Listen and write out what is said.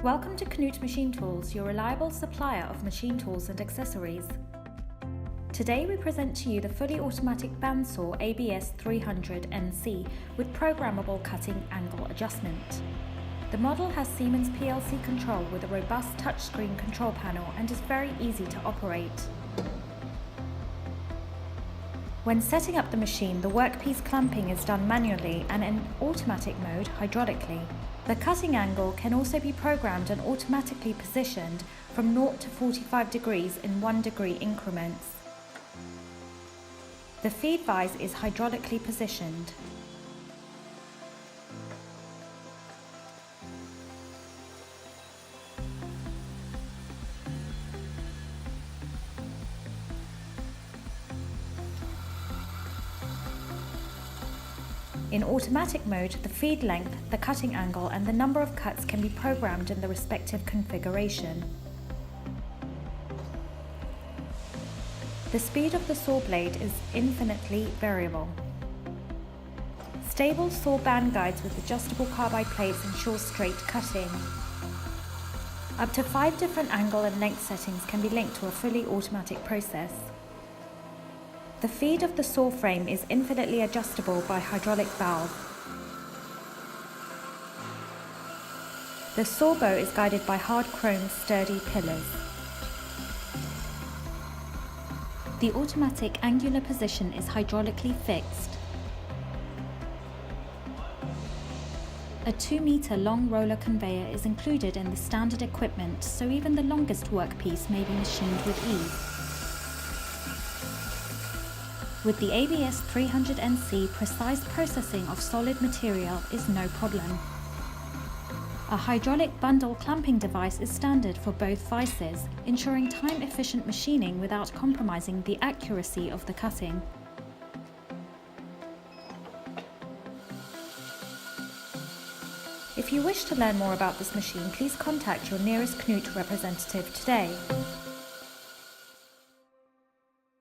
Welcome to KNUTH Machine Tools, your reliable supplier of machine tools and accessories. Today we present to you the fully automatic bandsaw ABS 300 NC with programmable cutting angle adjustment. The model has Siemens PLC control with a robust touchscreen control panel and is very easy to operate. When setting up the machine, the workpiece clamping is done manually and in automatic mode hydraulically. The cutting angle can also be programmed and automatically positioned from 0 to 45 degrees in 1 degree increments. The feed vise is hydraulically positioned. In automatic mode, the feed length, the cutting angle and the number of cuts can be programmed in the respective configuration. The speed of the saw blade is infinitely variable. Stable saw band guides with adjustable carbide plates ensure straight cutting. Up to 5 different angle and length settings can be linked to a fully automatic process. The feed of the saw frame is infinitely adjustable by hydraulic valve. The saw bow is guided by hard chrome sturdy pillars. The automatic angular position is hydraulically fixed. A 2-meter long roller conveyor is included in the standard equipment, so even the longest workpiece may be machined with ease. With the ABS 300 NC, precise processing of solid material is no problem. A hydraulic bundle clamping device is standard for both vices, ensuring time-efficient machining without compromising the accuracy of the cutting. If you wish to learn more about this machine, please contact your nearest KNUTH representative today.